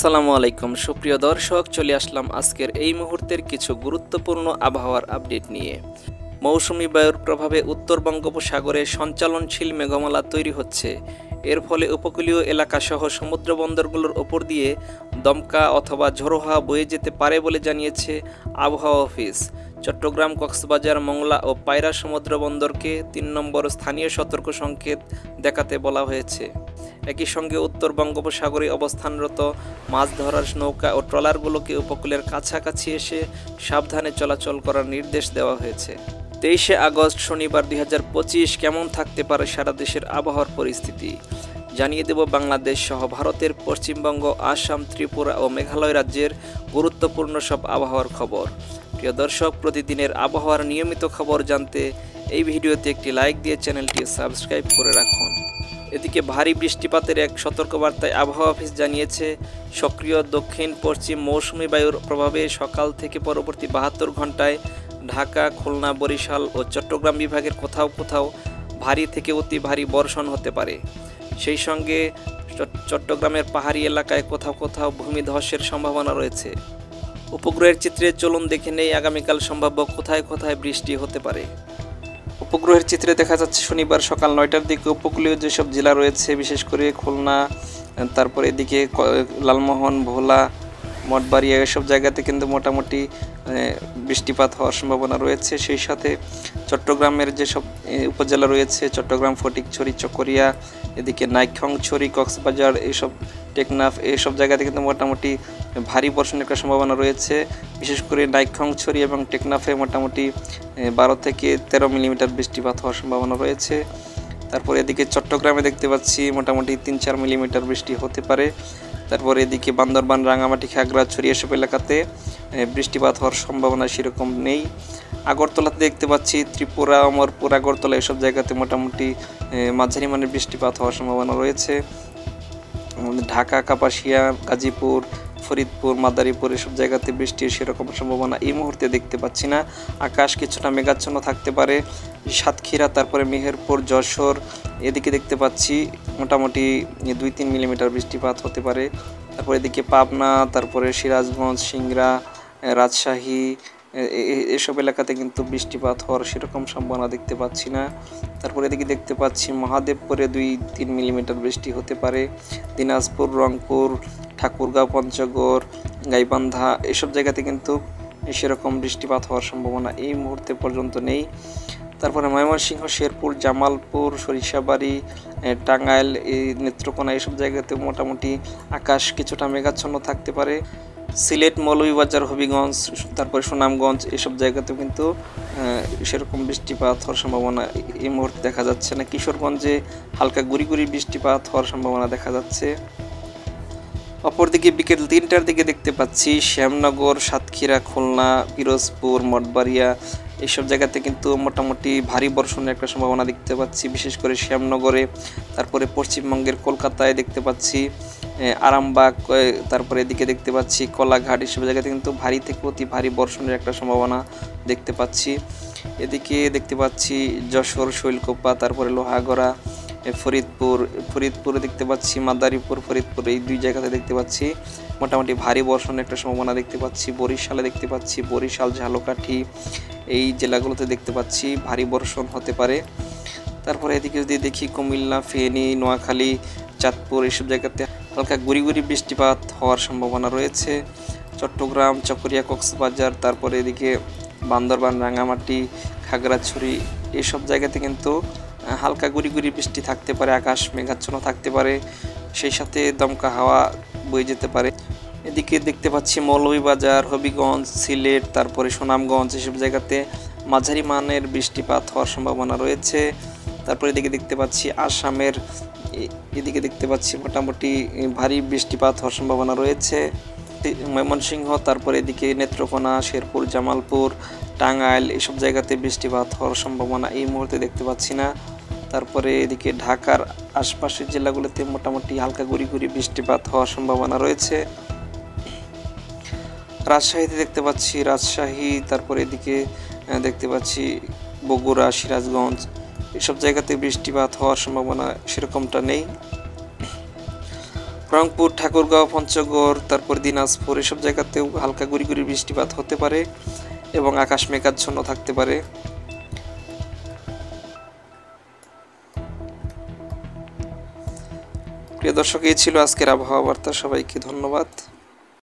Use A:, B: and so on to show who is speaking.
A: আসসালামু আলাইকুম সুপ্রিয় দর্শক, চলে আসলাম আজকের এই মুহূর্তের কিছু গুরুত্বপূর্ণ আবহাওয়ার আপডেট নিয়ে। মৌসুমি বায়ুর প্রভাবে উত্তর বঙ্গোপসাগরে সঞ্চালনশীল মেঘমালা তৈরি হচ্ছে। এর ফলে উপকূলীয় এলাকাসহ সমুদ্র বন্দরগুলোর ওপর দিয়ে দমকা অথবা ঝোড়ো হাওয়া বয়ে যেতে পারে বলে জানিয়েছে আবহাওয়া অফিস। চট্টগ্রাম, কক্সবাজার, মংলা ও পায়রা সমুদ্র বন্দরকে ৩ নম্বর স্থানীয় সতর্ক সংকেত দেখাতে বলা হয়েছে। একই সঙ্গে উত্তর বঙ্গোপসাগরে অবস্থানরত মাছ ধরার নৌকা ও ট্রলারগুলোকে উপকূলের কাছাকাছি এসে সাবধানে চলাচল করার নির্দেশ দেওয়া হয়েছে। 23শে আগস্ট শনিবার 2025 কেমন থাকতে পারে সারা দেশের আবহাওয়ার পরিস্থিতি জানিয়ে দেব বাংলাদেশ সহ ভারতের পশ্চিমবঙ্গ, আসাম, ত্রিপুরা ও মেঘালয় রাজ্যের গুরুত্বপূর্ণ সব আবহাওয়ার খবর। প্রিয় দর্শক, প্রতিদিনের আবহাওয়ার নিয়মিত খবর জানতে এই ভিডিওতে একটি লাইক দিয়ে চ্যানেলটি সাবস্ক্রাইব করে রাখুন। এদিকে ভারী বৃষ্টিপাতের এক সতর্কবার্তায় আবহাওয়া অফিস জানিয়েছে, সক্রিয় দক্ষিণ পশ্চিম মৌসুমি বায়ুর প্রভাবে সকাল থেকে পরবর্তী 72 ঘন্টায় ঢাকা, খুলনা, বরিশাল ও চট্টগ্রাম বিভাগের কোথাও কোথাও ভারী থেকে অতি ভারী বর্ষণ হতে পারে। সেই সঙ্গে চট্টগ্রামের পাহাড়ি এলাকায় কোথাও কোথাও ভূমিধসের সম্ভাবনা রয়েছে। উপগ্রহের চিত্রে চলুন দেখে নেই আগামীকাল সম্ভাব্য কোথায় কোথায় বৃষ্টি হতে পারে। উপগ্রহের চিত্রে দেখা যাচ্ছে শনিবার সকাল 9টার দিকে উপকূলীয় যেসব জেলা রয়েছে, বিশেষ করে খুলনা, তারপরে এদিকে লালমোহন, ভোলা, মঠবাড়িয়া এসব জায়গাতে কিন্তু মোটামুটি বৃষ্টিপাত হওয়ার সম্ভাবনা রয়েছে। সেই সাথে চট্টগ্রামের যেসব উপজেলা রয়েছে, চট্টগ্রাম, ফটিকছড়ি, চকরিয়া, এদিকে নাইক্ষ্যংছড়ি, কক্সবাজার, এইসব টেকনাফ, এইসব জায়গাতে কিন্তু মোটামুটি ভারী বর্ষণের একটা সম্ভাবনা রয়েছে। বিশেষ করে নাইক্ষ্যংছড়ি এবং টেকনাফে মোটামুটি 12 থেকে 13 মিলিমিটার বৃষ্টিপাত হওয়ার সম্ভাবনা রয়েছে। তারপরে এদিকে চট্টগ্রামে দেখতে পাচ্ছি মোটামুটি 3-4 মিলিমিটার বৃষ্টি হতে পারে। তারপরে এদিকে বান্দরবান, রাঙামাটি, খাগড়াছড়ি এসব এলাকাতে বৃষ্টিপাত হওয়ার সম্ভাবনা সেরকম নেই। আগরতলাতে দেখতে পাচ্ছি ত্রিপুরা, অমরপুর, আগরতলা এসব জায়গাতে মোটামুটি মাঝারি মানের বৃষ্টিপাত হওয়ার সম্ভাবনা রয়েছে। ঢাকা, কাপাসিয়া, গাজীপুর, ফরিদপুর, মাদারীপুর এসব জায়গাতে বৃষ্টির সেরকম সম্ভাবনা এই মুহূর্তে দেখতে পাচ্ছি না। আকাশ কিছুটা মেঘাচ্ছন্ন থাকতে পারে। সাতক্ষীরা, তারপরে মেহেরপুর, যশোর এদিকে দেখতে পাচ্ছি মোটামুটি 2-3 মিলিমিটার বৃষ্টিপাত হতে পারে। তারপরে এদিকে পাবনা, তারপরে সিরাজগঞ্জ, সিংড়া, রাজশাহী এসব এলাকাতে কিন্তু বৃষ্টিপাত হওয়ার সেরকম সম্ভাবনা দেখতে পাচ্ছি না। তারপরে এদিকে দেখতে পাচ্ছি মহাদেবপুরে 2-3 মিলিমিটার বৃষ্টি হতে পারে। দিনাজপুর, রংপুর, ঠাকুরগাঁও, পঞ্চগড়, গাইবান্ধা এসব জায়গাতে কিন্তু সেরকম বৃষ্টিপাত হওয়ার সম্ভাবনা এই মুহূর্তে পর্যন্ত নেই। তারপরে ময়মনসিংহ, শেরপুর, জামালপুর, সরিষাবাড়ি, টাঙ্গাইল, নেত্রকোনা এসব জায়গাতে মোটামুটি আকাশ কিছুটা মেঘাচ্ছন্ন থাকতে পারে। সিলেট, মৌলভীবাজার, হবিগঞ্জ, তারপরে সুনামগঞ্জ এসব জায়গাতেও কিন্তু সেরকম বৃষ্টিপাত হওয়ার সম্ভাবনা এই মুহূর্তে দেখা যাচ্ছে না। কিশোরগঞ্জে হালকা গুড়ি গুড়ি বৃষ্টিপাত হওয়ার সম্ভাবনা দেখা যাচ্ছে। অপরদিকে বিকেল 3টার দিকে দেখতে পাচ্ছি শ্যামনগর, সাতক্ষীরা, খুলনা, পিরোজপুর, মঠবাড়িয়া এইসব জায়গাতে কিন্তু মোটামুটি ভারী বর্ষণের একটা সম্ভাবনা দেখতে পাচ্ছি, বিশেষ করে শ্যামনগরে। তারপরে পশ্চিমবঙ্গের কলকাতায় দেখতে পাচ্ছি আরামবাগ, তারপরে এদিকে দেখতে পাচ্ছি কলাঘাট এসব জায়গাতে কিন্তু ভারী থেকে অতি ভারী বর্ষণের একটা সম্ভাবনা দেখতে পাচ্ছি। এদিকে দেখতে পাচ্ছি যশোর, শৈলকুপা, তারপরে লোহাগড়া, ফরিদপুরে দেখতে পাচ্ছি মাদারীপুর, ফরিদপুর এই 2 জায়গাতে দেখতে পাচ্ছি মোটামুটি ভারী বর্ষণের একটা সম্ভাবনা দেখতে পাচ্ছি। বরিশালে দেখতে পাচ্ছি, বরিশাল, ঝালকাঠি এই জেলাগুলোতে দেখতে পাচ্ছি ভারী বর্ষণ হতে পারে। তারপরে এদিকে যদি দেখি কুমিল্লা, ফেনী, নোয়াখালী, চাঁদপুর এইসব জায়গাতে হালকা গুড়ি গুড়ি বৃষ্টিপাত হওয়ার সম্ভাবনা রয়েছে। চট্টগ্রাম, চকরিয়া, কক্সবাজার, তারপরে এদিকে বান্দরবান, রাঙামাটি, খাগড়াছড়ি এইসব জায়গাতে কিন্তু হালকা গুড়ি গুড়ি বৃষ্টি থাকতে পারে, আকাশ মেঘাচ্ছন্ন থাকতে পারে, সেই সাথে দমকা হাওয়া বয়ে যেতে পারে। এদিকে দেখতে পাচ্ছি মৌলভীবাজার, হবিগঞ্জ, সিলেট, তারপরে সুনামগঞ্জ এসব জায়গাতে মাঝারি মানের বৃষ্টিপাত হওয়ার সম্ভাবনা রয়েছে। তারপরে এদিকে দেখতে পাচ্ছি আসামের এদিকে দেখতে পাচ্ছি মোটামুটি ভারী বৃষ্টিপাত হওয়ার সম্ভাবনা রয়েছে। ময়মনসিংহ, তারপরে এদিকে নেত্রকোনা, শেরপুর, জামালপুর, টাঙ্গাইল এসব জায়গাতে বৃষ্টিপাত হওয়ার সম্ভাবনা এই মুহূর্তে দেখতে পাচ্ছি না। তারপরে এদিকে ঢাকার আশপাশের জেলাগুলোতে মোটামুটি হালকা গুড়ি গুড়ি বৃষ্টিপাত হওয়ার সম্ভাবনা রয়েছে। রাজশাহীতে দেখতে পাচ্ছি রাজশাহী, তারপরে এদিকে দেখতে পাচ্ছি বগুড়া, সিরাজগঞ্জ এসব জায়গাতে বৃষ্টিপাত হওয়ার সম্ভাবনা সেরকমটা নেই। রংপুর, ঠাকুরগাঁও, পঞ্চগড়, তারপর দিনাজপুর এসব জায়গাতেও হালকা গুড়ি গুড়ি বৃষ্টিপাত হতে পারে এবং আকাশ মেঘাচ্ছন্ন থাকতে পারে। প্রিয় দর্শক, এই ছিল আজকের আবহাওয়া বার্তা। সবাইকে ধন্যবাদ।